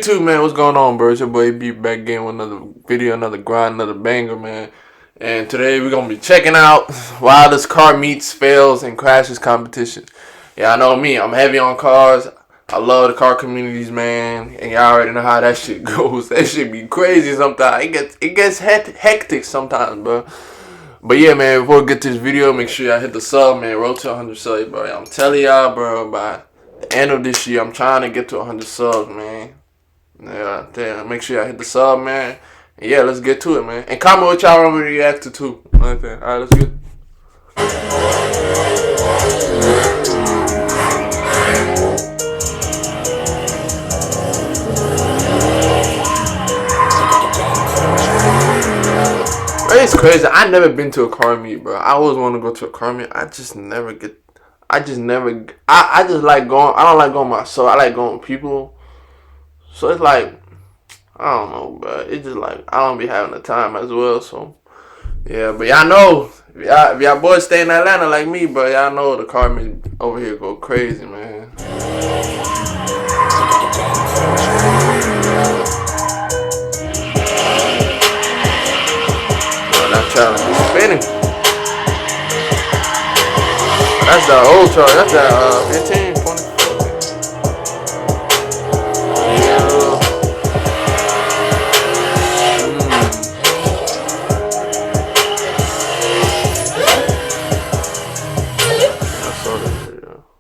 YouTube, man? What's going on, bro? It's your boy B back again with another video, another grind, another banger, man. And today we're gonna be checking out Wildest car meets, fails, and crashes competition. Yeah, I know me. I'm heavy on cars. I love the car communities, man. And y'all already know how that shit goes. That shit be crazy sometimes. It gets hectic sometimes, bro. But yeah, man. Before we get to this video, make sure y'all hit the sub, man. Road to 100 subs, bro. I'm telling y'all, bro. By the end of this year, I'm trying to get to 100 subs, man. Yeah, damn. Make sure y'all hit the sub, man. And yeah, let's get to it, man. And comment what y'all want me to react to, too. Okay, alright, let's get it. It's crazy. I never been to a car meet, bro. I always want to go to a car meet. I just like going. I don't like going myself. I like going with people. So it's like, I don't know, bro. It's just like, I don't be having the time as well. So, yeah. But y'all know, if y'all boys stay in Atlanta like me, bro, y'all know the car meet over here go crazy, man. Challenge is spinning. That's the old chart. That's that 15, 20.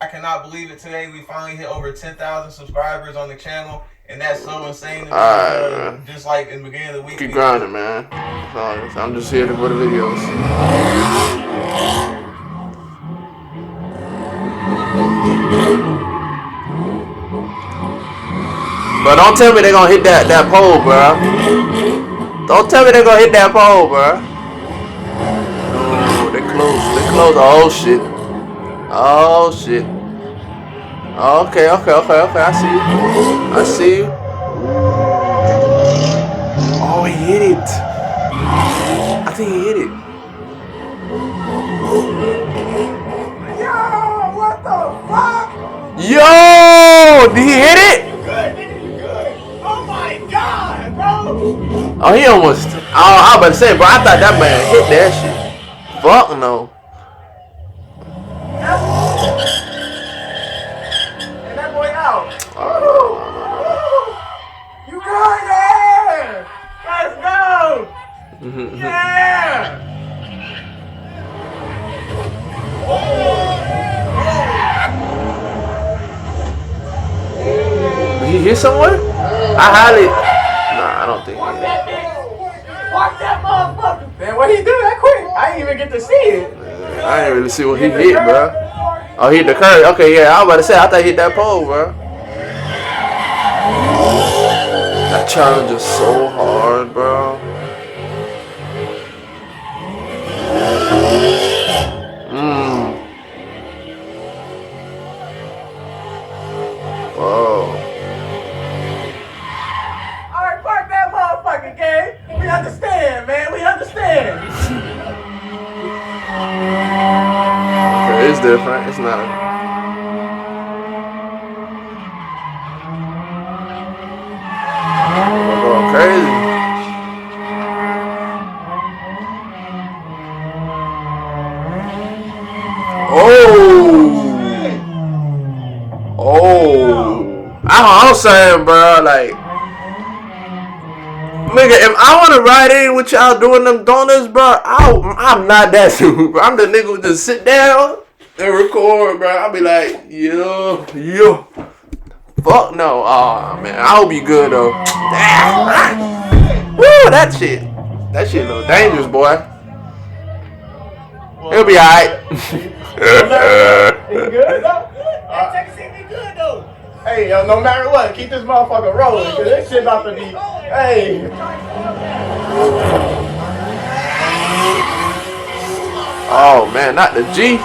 I cannot believe it. Today we finally hit over 10,000 subscribers on the channel, and that's so insane to me. Alright, just like in the beginning of the week. Keep grinding, man. I'm just here for the videos. But don't tell me they're gonna hit that pole, bro. Don't tell me they're gonna hit that pole, bro. Oh, they close. They close. Oh shit. Oh shit. Okay. I see you. I see you. Oh, he hit it. I think he hit it. Yo, what the fuck? Yo, did he hit it? Good. Oh my god, bro. Oh, he almost. I was about to say, bro. I thought that man hit that shit. Fuck no. And that boy out. You got it. Let's go. Yeah. Did he hit someone? I don't think he hit. Watch that motherfucker. Man, what he do that quick? I didn't even get to see it. I didn't really see what he hit, bro. Oh, he hit the curve. Okay, yeah, I was about to say, I thought he hit that pole, bro. That challenge is so hard, bro. Whoa. Alright, fuck that motherfucking game. We understand, man. We understand. Okay, it's different. It's not. We're going crazy. I'm saying, bro, like, nigga, if I want to ride in with y'all doing them donuts, bro, I'm not that dude, bro. I'm the nigga who just sit down and record, bro. I'll be like, yo. Fuck no. Oh, man, I'll be good, though. Woo, that shit a little dangerous, boy. It'll be alright. Good, though? Check see me good, though. Hey, yo, no matter what, keep this motherfucker rolling, because this shit about to be, hey. Oh, man, not the G.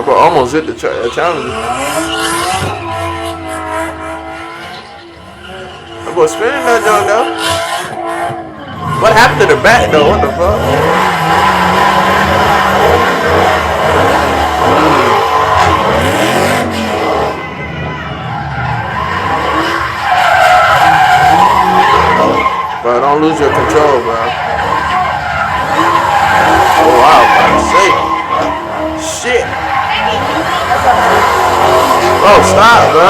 Bro, almost hit the challenge. for a spin in that joint though. What happened to the back though? What the fuck? Bro, don't lose your control, bro. Oh wow, about to say. Shit. Bro, stop, bro.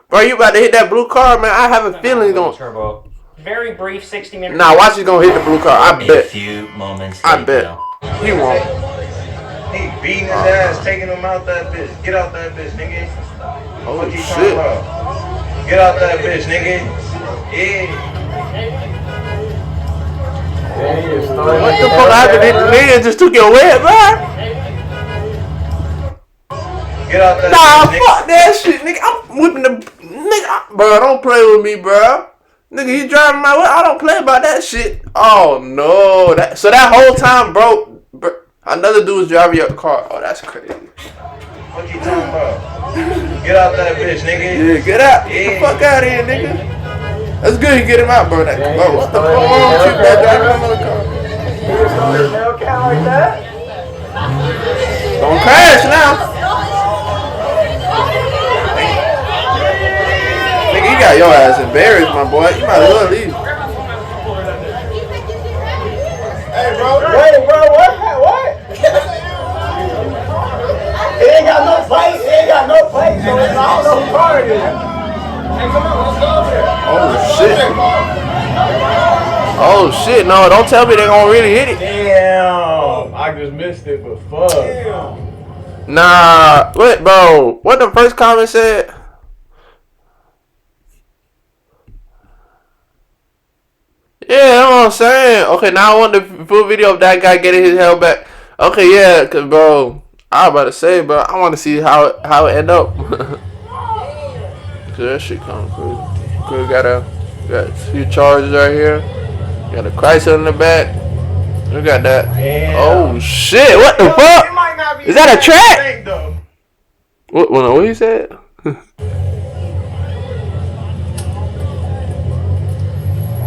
Bro, you about to hit that blue car, man. I have a feeling he's gonna. Turbo. Very brief 60-minute. Nah, watch he's gonna hit the blue car. I bet. A few moments I bet. He won't. He beating his ass, taking him out that bitch. Get out that bitch, nigga. Oh shit. Get out that bitch, nigga. Yeah. What the fuck happened? The nigga just took your wet, bro. Get out that Nah, bitch, fuck that shit, nigga. I'm whipping the nigga, bro. Don't play with me, bro. Nigga, he driving my way. I don't play about that shit. Oh no, so that whole time, bro, another dude was driving your car. Oh, that's crazy. What you talking about? Get out that bitch, nigga. Yeah, get out. Get the fuck out of here, nigga. That's good. You get him out, bro. Bro, what the fuck wrong with you, bro? Driving another car. Don't crash now. Nigga, you got your ass embarrassed, my boy. You might as well leave. Hey, bro. Wait, bro. What? It ain't got no plate. So I don't know who car it is. Hey, come on. Let's go over there. Oh, shit. No, don't tell me they're gonna really hit it. Damn. I just missed it, but fuck. Damn. Nah. What, bro? What the first comment said? Yeah, that's what I'm saying. Okay, now I want the full video of that guy getting his hell back. Okay, yeah, cause bro, I was about to say, bro, I want to see how it end up. Cause that shit come crazy. Cause got a few charges right here. Got a Chrysler in the back. We got that. Damn. Oh shit! What the fuck? Is that a track? What he said?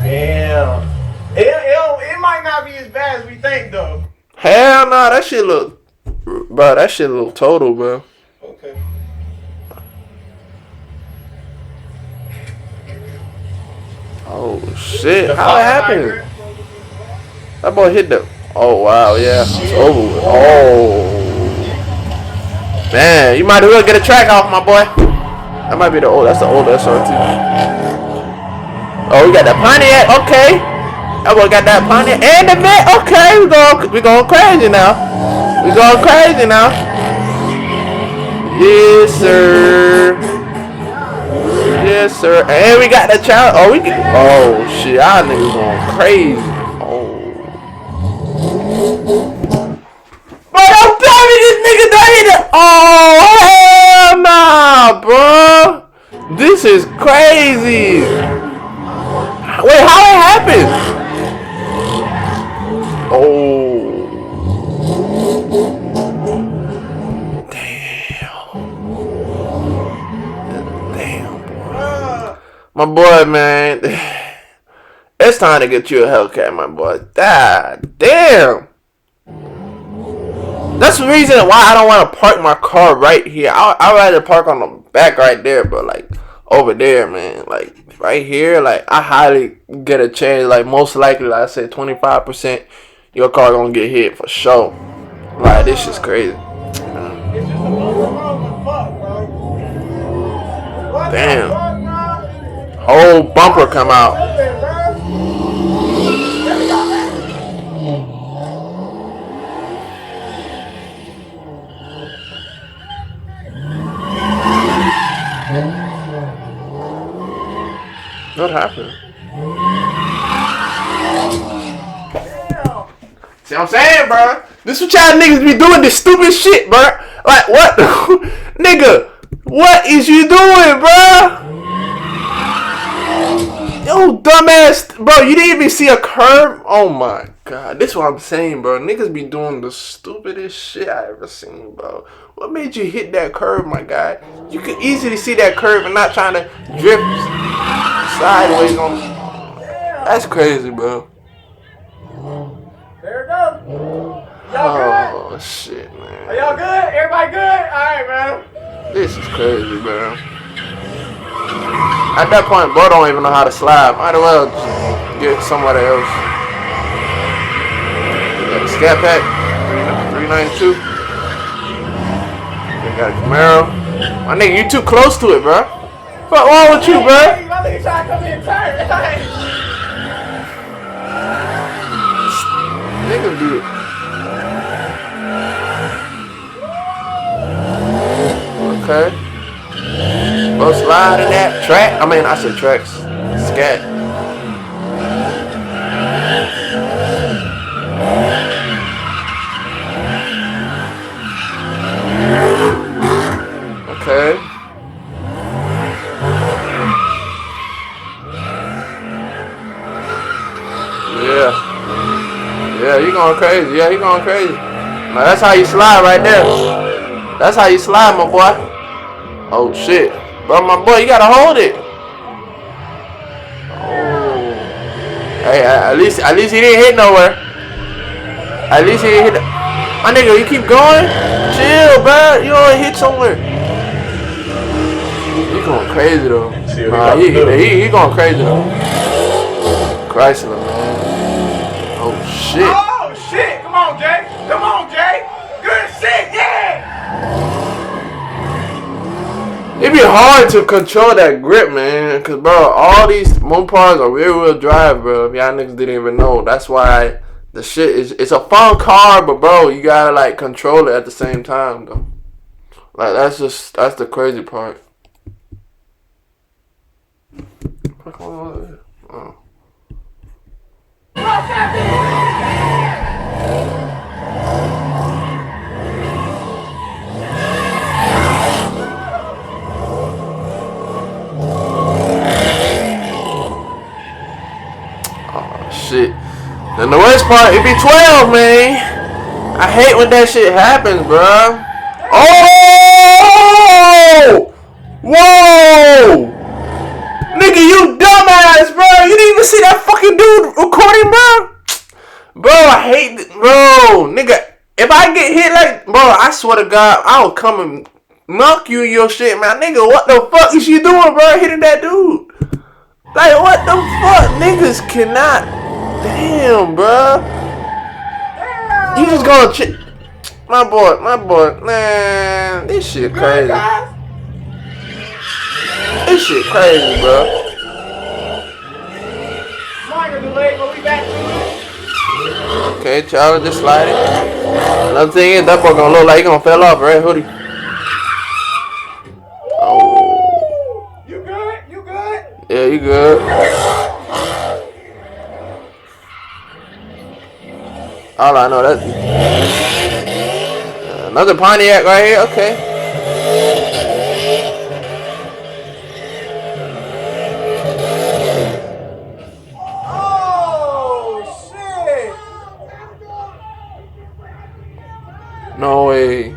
Damn. It might not be as bad as we think, though. Hell nah, that shit look, bro. That shit look total, bro. Okay. Oh shit! How it happened? That boy hit the. Oh wow, yeah, it's over with. Oh man, you might as well get a track off, my boy. That might be the old. That's the old SRT. Oh, we got that Pontiac. Okay, that boy got that Pontiac and the Met. Okay, we going crazy now. We going crazy now. Yes, sir. Yes, sir. And we got the child. Oh, we can. Oh shit, y'all niggas going crazy. Oh. Bro, don't tell me this nigga done hit it. Oh hell nah, bro. This is crazy. Wait, how it happened? Oh. Damn, boy. My boy, man. It's time to get you a Hellcat, my boy. God damn. That's the reason why I don't want to park my car right here. I'd rather park on the back right there, but like over there, man. Like right here, like I highly get a chance. Like most likely, like I said, 25% your car gonna get hit for sure. Like this is crazy. Damn. Whole bumper come out. What happened? See what I'm saying, bro? This what y'all niggas be doing, this stupid shit, bro. Like, what? Nigga, what is you doing, bro? Yo, dumbass. Bro, you didn't even see a curve? Oh, my God. This is what I'm saying, bro. Niggas be doing the stupidest shit I ever seen, bro. What made you hit that curve, my guy? You could easily see that curve and not trying to drift. sideways on. That's crazy, bro. There it goes. Y'all good? Oh shit, man. Are y'all good? Everybody good? Alright, man. This is crazy, bro. At that point, bro don't even know how to slide. Might as well just get somebody else. Got a scat pack, 392. We got a Camaro. My nigga, you too close to it, bro. What's wrong with you, bro? My nigga trying to come in and turn. Nigga do it. Okay. Bro, slide in that track. I mean, I said tracks. Scat. Okay. Yeah. Yeah, he going crazy. Yeah, he going crazy. Now, that's how you slide right there. That's how you slide, my boy. Oh, shit. Bro, my boy, you gotta hold it. Oh. Hey, at least he didn't hit nowhere. At least he didn't hit. My nigga, you keep going? Chill, bro. You only hit somewhere. He going crazy, though. Nah, he going crazy, though. Chrysler, man. Oh, shit. Oh, shit. Come on, Jay. Come on, Jay. Good shit, yeah. It be hard to control that grip, man. Cause, bro, all these Mopars are rear-wheel drive, bro. If y'all niggas didn't even know. That's why the shit is... It's a fun car, but, bro, you gotta, like, control it at the same time, though. Like, that's the crazy part. Oh. Shit. Then the worst part, it be 12, man. I hate when that shit happens, bro. Oh! Whoa! Nigga, you dumbass, bro. You didn't even see that fucking dude recording, bro? Bro, I hate it. Bro, nigga, if I get hit like, bro, I swear to God, I'll come and knock you in your shit, man. Nigga, what the fuck is you doing, bro? Hitting that dude. Like, what the fuck? Niggas cannot. Damn, bro. You just gonna my boy, man, this shit crazy. This shit crazy, bro. Okay, Charlie just sliding. Another thing is, that boy gonna look like he gonna fall off, right, hoodie? Oh. You good? You good? Yeah, you good. All I know that another Pontiac right here. Okay. Oh shit! No way.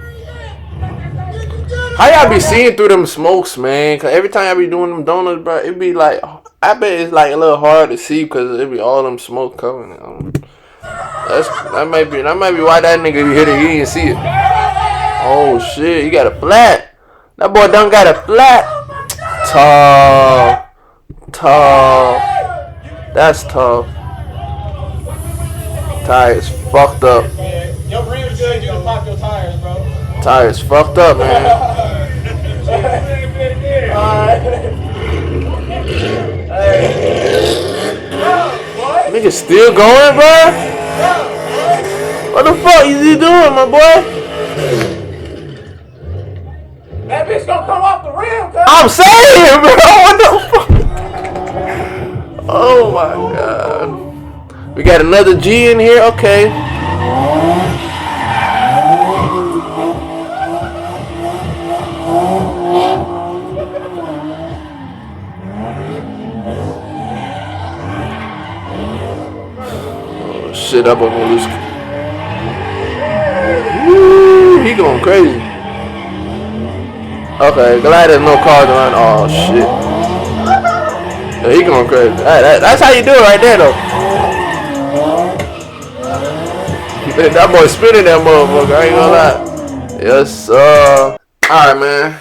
How y'all be seeing through them smokes, man? Cause every time I be doing them donuts, bro, it be like, I bet it's like a little hard to see because it be all them smoke covering it. That might be why that nigga be hitting. He didn't see it. Oh shit, he got a flat. That boy done got a flat. Tough. That's tough. Tires fucked up. Your rims good, you can pop your tires, bro. Tires fucked up, man. Nigga still going, bro? What the fuck is he doing, my boy? That bitch gonna come off the rim, cuz. I'm saying, bro. What the fuck? Oh my god. We got another G in here. Okay. Oh shit, up on Maluski. Woo, he going crazy. Okay, glad there's no cars around. Oh shit. Yeah, he going crazy. That's how you do it right there, though. That boy spinning that motherfucker. I ain't gonna lie. Yes, alright, man.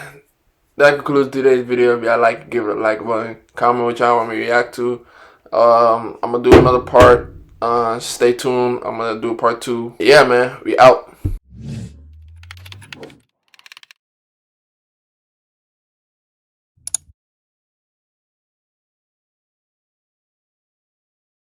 That concludes today's video. If y'all like it, give it a like button. Comment what y'all want me to react to. I'm gonna do another part. Stay tuned. I'm gonna do part 2. Yeah, man. We out.